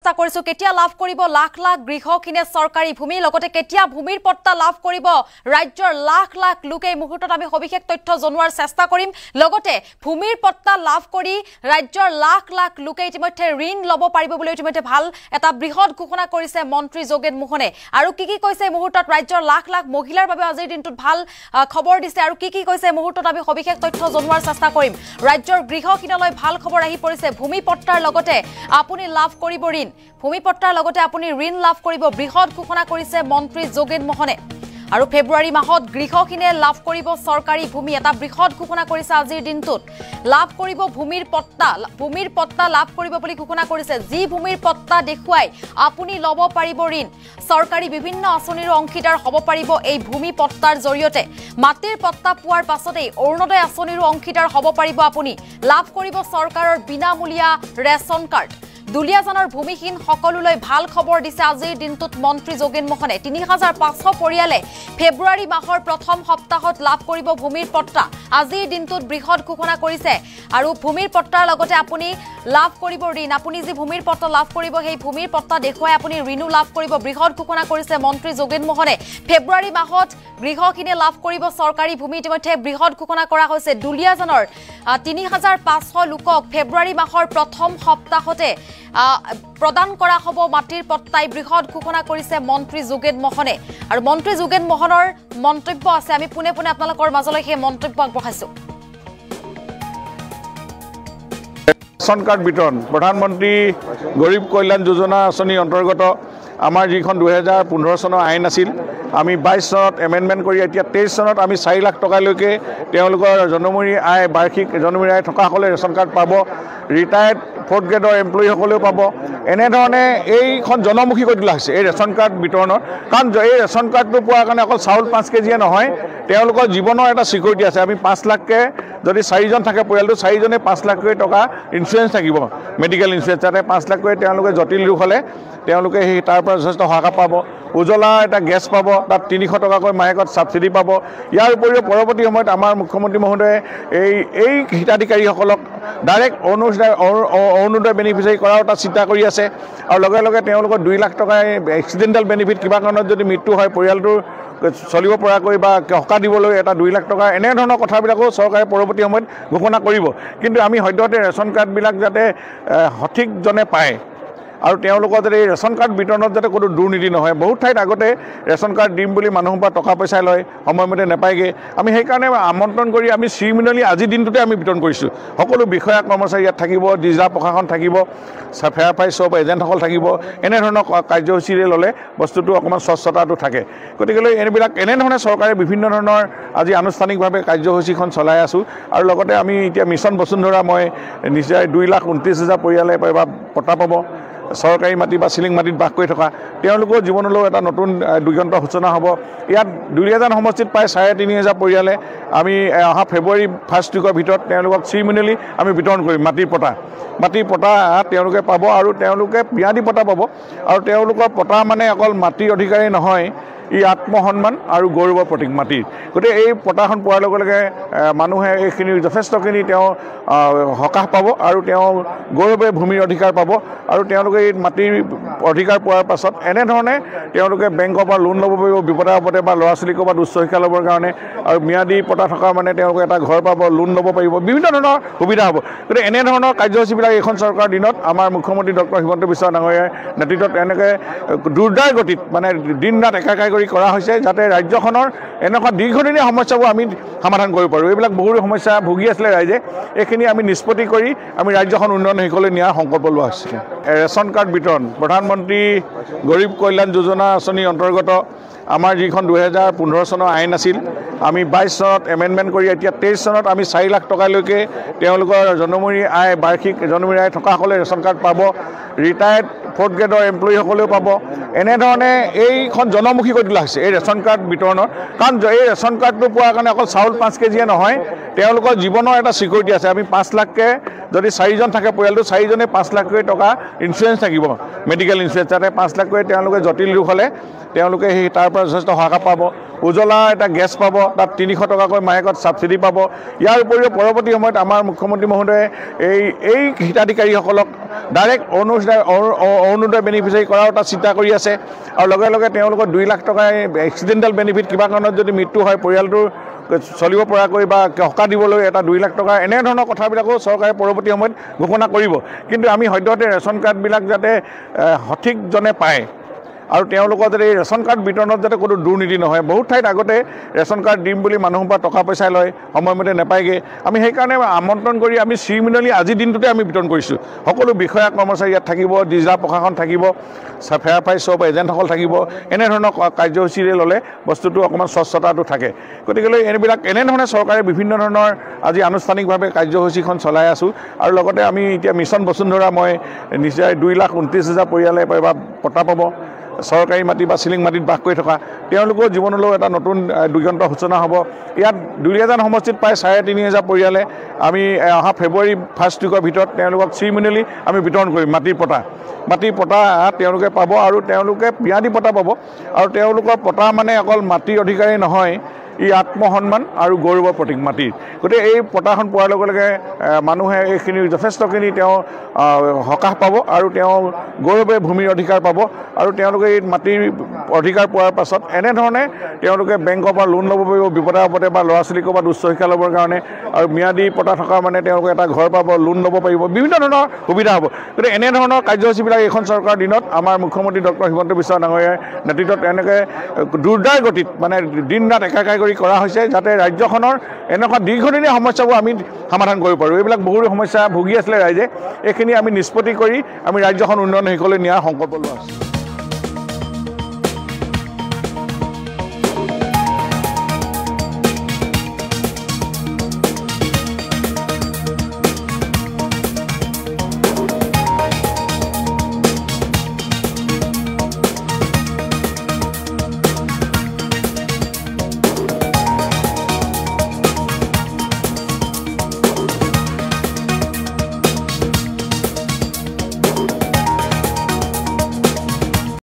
কৰিছো কেতিয়া লাভ কৰিব লাখ লাখ গৃহকিনে চৰকাৰী ভূমি লগতে কেতিয়া ভূমিৰ পট্টা লাভ কৰিব ৰাজ্যৰ লাখ লাখ লোকে মুহূৰ্তত আমি সবিশেষ তথ্য জনোৱাৰ চেষ্টা কৰিম লগতে ভূমিৰ পট্টা লাভ কৰি ৰাজ্যৰ লাখ লাখ লোকে ইতিমধ্যে ঋণ লব পাৰিব বুলি ইতিমধ্যে ভাল এটা বৃহৎ ঘোষণা কৰিছে মন্ত্ৰী যোগেন মোহনে আৰু কি কৈছে মুহূৰ্তত ৰাজ্যৰ লাখ লাখ মহিলাৰ বাবে আজিৰ দিনটোত ভাল খবৰ দিছে আৰু কি কৈছে মুহূৰ্তত আমি সবিশেষ তথ্য জনোৱাৰ চেষ্টা কৰিম ৰাজ্যৰ গৃহকিনলৈ ভাল খবৰ আহি পৰিছে ভূমি পট্টাৰ লগতে আপুনি লাভ কৰিব ঋণ ভূমি পট্টাৰ লগতে আপুনি ঋণ লাভ কৰিব বৃহৎ ঘোষণা কৰিছে মন্ত্ৰী যোগেন মোহনে আৰু ফেব্ৰুৱাৰী মাহত গৃহকিনে লাভ কৰিব চৰকাৰী ভূমি এটা বৃহৎ ঘোষণা কৰিছে আজিৰ দিনটোত লাভ কৰিব ভূমিৰ পট্টা লাভ কৰিব বুলি ঘোষণা কৰিছে যি ভূমিৰ পট্টা দেখুৱাই আপুনি লব পাৰিব ঋণ চৰকাৰী বিভিন্ন আঁচনিৰ অংশীদাৰ হ'ব পাৰিব এই ভূমি পট্টাৰ জৰিয়তে মাটিৰ পট্টা পোৱাৰ পাছতেই অৰুণোদয় আঁচনিৰ অংশীদাৰ হ'ব পাৰিব আপুনি লাভ কৰিব চৰকাৰৰ বিনামূলীয়া ৰেচন কাৰ্ড দুলিয়াজানৰ ভূমিহীন সকলোলৈ ভাল খবৰ দিছে আজিৰ দিনটোত মন্ত্ৰী যোগেন মোহনে ৩৫০০ পৰিয়ালে ফেব্ৰুৱাৰী মাহৰ প্ৰথম সপ্তাহত লাভ কৰিব ভূমিৰ পট্টা আজিৰ দিনটোত বৃহৎ ঘোষণা কৰিছে আৰু ভূমিৰ পট্টাৰ লগতে আপুনি লাভ কৰিব ঋণ আপুনি যি ভূমিৰ পট্টা লাভ কৰিব সেই ভূমিৰ পট্টা দেখুৱাই আপুনি ঋণো লাভ কৰিব বৃহৎ ঘোষণা কৰিছে মন্ত্ৰী যোগেন মোহনে ফেব্ৰুৱাৰী মাহত গৃহকিনে লাভ কৰিব চৰকাৰী ভূমি ইতিমধ্যে বৃহৎ ঘোষণা কৰা হৈছে দুলিয়াজানৰ ৩৫০০ লোকক ফেব্ৰুৱাৰী মাহৰ প্ৰথম সপ্তাহতে প্ৰদান কৰা হ'ব মাটিৰ পট্টাই বৃহৎ ঘোষণা কৰিছে মন্ত্ৰী যোগেন মোহনে আৰু মন্ত্ৰী যোগেন মোহনৰ মন্তব্য আছে আমি পুনে পুনে আপোনালোকৰ মাজলৈ সেই মন্তব্য আগবঢ়াইছো ৰেচন কাৰ্ড বিতৰণ প্ৰধানমন্ত্ৰী গৰীব কল্যাণ যোজনা আঁচনিৰ অন্তৰ্গত আমাৰ যিখন 2015 চনৰ আইন আছিল আমি 22 চনত এমেণ্ডমেণ্ট কৰি এতিয়া 23 চনত আমি 4 লাখ টকালৈকে তেওঁলোকৰ জনমূৰি আয় বাৰ্ষিক জনমূৰি আয় থকাসকলে ৰেচন কাৰ্ড পাব ৰিটায়াৰ্ড 4th গ্ৰেডৰ এমপ্লয়ীসকলেও পাব এনেধৰণে এইখন জনমুখী কৰি তোলা হৈছে এই ৰেচন কাৰ্ড বিতৰণৰ কাৰণ এই ৰেচন কাৰ্ডটো পোৱাৰ কাৰণে অকল চাউল 5 কেজিয়ে নহয় তেওঁলোকৰ জীৱনৰ এটা সিকিউৰিটি আছে আমি 5 লাখকে যদি 4জন থাকে পৰিয়ালটো 4জনে 5 লাখ টকা ইনস্যুৰেঞ্চ থাকিব মেডিকেল ইনস্যুৰেঞ্চ যাতে 5 লাখ তেওঁলোকে জটিল ৰোগ হ'লে তেওঁলোকে সেই তাৰ পৰা যথেষ্ট সহায় পাব উজ্জ্বলা এটা গেছ পাব তাত 300 টকাকৈ মাহেকত সাবসিডি পাব ইয়াৰ উপৰিও পৰৱৰ্তী সময়ত আমাৰ মুখ্যমন্ত্ৰী মহোদয়ে এই হিতাধিকাৰীসকলক ডাইৰেক্ট অৰুণোদয় বেনিফিচিয়াৰী কৰাৰ এটা চিন্তা কৰি আছে আৰু লগে লগে তেওঁলোকৰ 2 লাখ টকা এক্সিডেণ্টেল বেনিফিট কিবা কাৰণত যদি মৃত্যু হয় পৰিয়ালটোৰ চলিব পৰাকৈ বা সকাহ দিবলৈ এটা 2 লাখ টকা এনেধৰণৰ কথাবিলাকো চৰকাৰে পৰৱৰ্তী সময়ত ঘোষণা কৰিব কিন্তু আমি সদ্যহতে ৰেচন কাৰ্ডবিলাক যাতে সঠিকজনে পায় আৰু তেওঁলোকৰ যাতে এই ৰেচন কাৰ্ড বিতৰণত যাতে কোনো দুৰ্নীতি নহয় বহুত ঠাইত আগতে ৰেচন কাৰ্ড দিম বুলি মানুহৰ পৰা টকা পইচা লয় সময়মতে নাপায়গৈ আমি সেইকাৰণে আমন্ত্ৰণ কৰি আমি চিৰিমিনেলি আজিৰ দিনটোতে আমি বিতৰণ কৰিছোঁ সকলো বিষয়া কৰ্মচাৰী ইয়াত থাকিব জিলা প্ৰশাসন থাকিব ফেয়াৰ প্ৰাইচ চব এজেণ্টসকল থাকিব এনেধৰণৰ কাৰ্যসূচীৰে ল'লে বস্তুটো অকণমান স্বচ্ছতাটো থাকে গতিকে এনেধৰণে চৰকাৰে বিভিন্ন ধৰণৰ আজি আনুষ্ঠানিকভাৱে কাৰ্যসূচীখন চলাই আছোঁ আৰু লগতে আমি এতিয়া মিছন বসুন্ধৰা মই নিশ্চয় 2,29,000 পৰিয়ালে পট্টা পাব চৰকাৰী মাটি বা চিলিং মাটিত বাস কৰি থকা তেওঁলোকৰ জীৱনলৈও এটা নতুন দিগন্ত সূচনা হ'ব ইয়াত দুলিয়াজান সমষ্টিত প্ৰায় 3,500 পৰিয়ালে আমি অহা ফেব্ৰুৱাৰী ফাৰ্ষ্ট উইকৰ ভিতৰত তেওঁলোকক চিৰিমিনেলি আমি বিতৰণ কৰিম মাটিৰ পট্টা তেওঁলোকে পাব আৰু তেওঁলোকে ম্যাদী পট্টা পাব আৰু তেওঁলোকৰ পট্টা মানে অকল মাটিৰ অধিকাৰী নহয় ই আত্মসন্মান আৰু গৌৰৱৰ প্ৰতীক মাটিৰ গতিকে এই পট্টাখন পোৱাৰ লগে লগে মানুহে এইখিনি যথেষ্টখিনি তেওঁ সকাহ পাব আৰু তেওঁ গৌৰৱে ভূমিৰ অধিকাৰ পাব আৰু তেওঁলোকে এই মাটিৰ অধিকাৰ পোৱাৰ পাছত এনেধৰণে তেওঁলোকে বেংকৰ পৰা লোন ল'ব পাৰিব বিপদে আপদে বা ল'ৰা ছোৱালীক ক'ৰবাত উচ্চ শিক্ষা ল'বৰ কাৰণে আৰু ম্যাদী পট্টা থকা মানে তেওঁলোকে এটা ঘৰ পাব লোন ল'ব পাৰিব বিভিন্ন ধৰণৰ সুবিধা হ'ব গতিকে এনেধৰণৰ কাৰ্যসূচীবিলাক এইখন চৰকাৰৰ দিনত আমাৰ মুখ্যমন্ত্ৰী ডক্টৰ হিমন্ত বিশ্ব ডাঙৰীয়াৰ নেতৃত্বত এনেকৈ দুৰ্দাৰ গতিত মানে দিন ৰাত একাকাৰ কৰি কৰা হৈছে যাতে ৰাজ্যখনৰ এনেকুৱা দীৰ্ঘদিনীয়া সমস্যাবোৰ আমি সমাধান কৰিব পাৰোঁ এইবিলাক বহু সমস্যা ভুগি আছিলে ৰাইজে এইখিনি আমি নিষ্পত্তি কৰি আমি ৰাজ্যখন উন্নয়ন শিখৰলৈ নিয়াৰ সংকল্প লোৱা হৈছে ৰেচন কাৰ্ড বিতৰণ প্ৰধানমন্ত্ৰী গৰীব কল্যাণ যোজনা আঁচনিৰ অন্তৰ্গত আমাৰ যিখন 2015 চনৰ আইন আছিল আমি 22 চনত এমেণ্ডমেণ্ট কৰি এতিয়া 23 চনত আমি 4 লাখ টকালৈকে তেওঁলোকৰ জনমূৰি আয় বাৰ্ষিক জনমূৰি আয় থকাসকলে ৰেচন কাৰ্ড পাব ৰিটায়াৰ্ড 4th গ্ৰেডৰ এমপ্লয়ীসকলেও পাব এনেধৰণে এইখন জনমুখী কৰি তোলা হৈছে এই ৰেচন কাৰ্ড বিতৰণৰ কাৰণ এই ৰেচন কাৰ্ডটো পোৱাৰ কাৰণে অকল চাউল 5 কেজিয়ে নহয় তেওঁলোকৰ জীৱনৰ এটা সিকিউৰিটি আছে আমি 5 লাখকে যদি 4জন থাকে পৰিয়ালটো 4জনে 5 লাখ টকা ইনস্যুৰেঞ্চ থাকিব মেডিকেল ইনস্যুৰেঞ্চ যাতে 5 লাখ তেওঁলোকে জটিল ৰোগ হ'লে তেওঁলোকে সেই তাৰ পৰা যথেষ্ট সহায় পাব উজ্জ্বলা এটা গেছ পাব, তাত 300 টকাকৈ মাহেকত ছাবচিডি পাব। ইয়াৰ উপৰিও পৰৱৰ্তী সময়ত আমাৰ মুখ্যমন্ত্ৰী মহোদয়ে এই হিতাধিকাৰীসকলক ডাইৰেক্ট অৰুণোদয় বেনিফিচিয়াৰী কৰাৰ এটা চিন্তা কৰি আছে। আৰু লগে লগে তেওঁলোকৰ 2 লাখ টকা এক্সিডেণ্টেল বেনিফিট, কিবা কাৰণত যদি মৃত্যু হয় পৰিয়ালটোৰ চলিব পৰাকৈ বা সকাহ দিবলৈ এটা 2 লাখ টকা, এনেধৰণৰ কথাবিলাকো চৰকাৰে পৰৱৰ্তী সময়ত ঘোষণা কৰিব। কিন্তু আমি সদ্যহতে ৰেচন কাৰ্ডবিলাক যাতে সঠিকজনে পায় আৰু তেওঁলোকৰ যাতে এই ৰেচন কাৰ্ড বিতৰণত যাতে কোনো দুৰ্নীতি নহয়। বহুত ঠাইত আগতে ৰেচন কাৰ্ড দিম বুলি মানুহৰ পৰা টকা পইচা লয়, সময়মতে নাপায়গৈ। আমি সেইকাৰণে আমন্ত্ৰণ কৰি আমি চিৰিমিনেলি আজিৰ দিনটোতে আমি বিতৰণ কৰিছোঁ। সকলো বিষয়া কৰ্মচাৰী ইয়াত থাকিব, জিলা প্ৰশাসন থাকিব, ফেয়াৰ চব এজেণ্টসকল থাকিব। এনেধৰণৰ কাৰ্যসূচীৰে ল'লে বস্তুটো অকণমান স্বচ্ছতাটো থাকে। গতিকে এনেধৰণে চৰকাৰে বিভিন্ন ধৰণৰ আজি আনুষ্ঠানিকভাৱে কাৰ্যসূচীখন চলাই আছোঁ। আৰু লগতে আমি এতিয়া মিছন বসুন্ধৰা মই নিশ্চয় 2,29,000 পৰিয়ালে পট্টা পাব। চৰকাৰী মাটি বা চিলিং মাটিত বাস কৰি থকা তেওঁলোকৰ জীৱনলৈও এটা নতুন দিগন্ত সূচনা হ'ব। ইয়াত দুলীয়াজান সমষ্টিত প্ৰায় 3,500 পৰিয়ালে আমি অহা ফেব্ৰুৱাৰী ফাৰ্ষ্ট উইকৰ ভিতৰত তেওঁলোকক চিৰিমিনেলি আমি বিতৰণ কৰিম মাটিৰ পটা তেওঁলোকে পাব। আৰু তেওঁলোকে ম্যাদী পটা পাব। আৰু তেওঁলোকৰ পটা মানে অকল মাটিৰ অধিকাৰী নহয়, ই আত্মসন্মান আৰু গৌৰৱৰ প্ৰতীক মাটিৰ। গতিকে এই পটাখন পোৱাৰ লগে লগে মানুহে এইখিনি যথেষ্টখিনি তেওঁ সকাহ পাব আৰু তেওঁ গৌৰৱে ভূমিৰ অধিকাৰ পাব। আৰু তেওঁলোকে এই মাটিৰ অধিকাৰ পোৱাৰ পাছত এনেধৰণে তেওঁলোকে বেংকৰ পৰা লোন ল'ব পাৰিব বিপদে আপদে, বা ল'ৰা ছোৱালীক ক'ৰবাত উচ্চ শিক্ষা ল'বৰ কাৰণে। আৰু ম্যাদী পটা থকা মানে তেওঁলোকে এটা ঘৰ পাব, লোন ল'ব পাৰিব, বিভিন্ন ধৰণৰ সুবিধা হ'ব। গতিকে এনেধৰণৰ কাৰ্যসূচীবিলাক এইখন চৰকাৰৰ দিনত আমাৰ মুখ্যমন্ত্ৰী ডক্টৰ হিমন্ত বিশ্ব ডাঙৰীয়াৰ নেতৃত্বত এনেকৈ দুৰ্দাৰ গতিত মানে দিন ৰাত একাকাৰ কৰি কৰা হৈছে, যাতে ৰাজ্যখনৰ এনেকুৱা দীৰ্ঘদিনীয়া সমস্যাবোৰ আমি সমাধান কৰিব পাৰোঁ। এইবিলাক বহু সমস্যা ভুগি আছিলে ৰাইজে, এইখিনি আমি নিষ্পত্তি কৰি আমি ৰাজ্যখন উন্নয়ন শিখৰলৈ নিয়াৰ সংকল্প লোৱা হৈছে।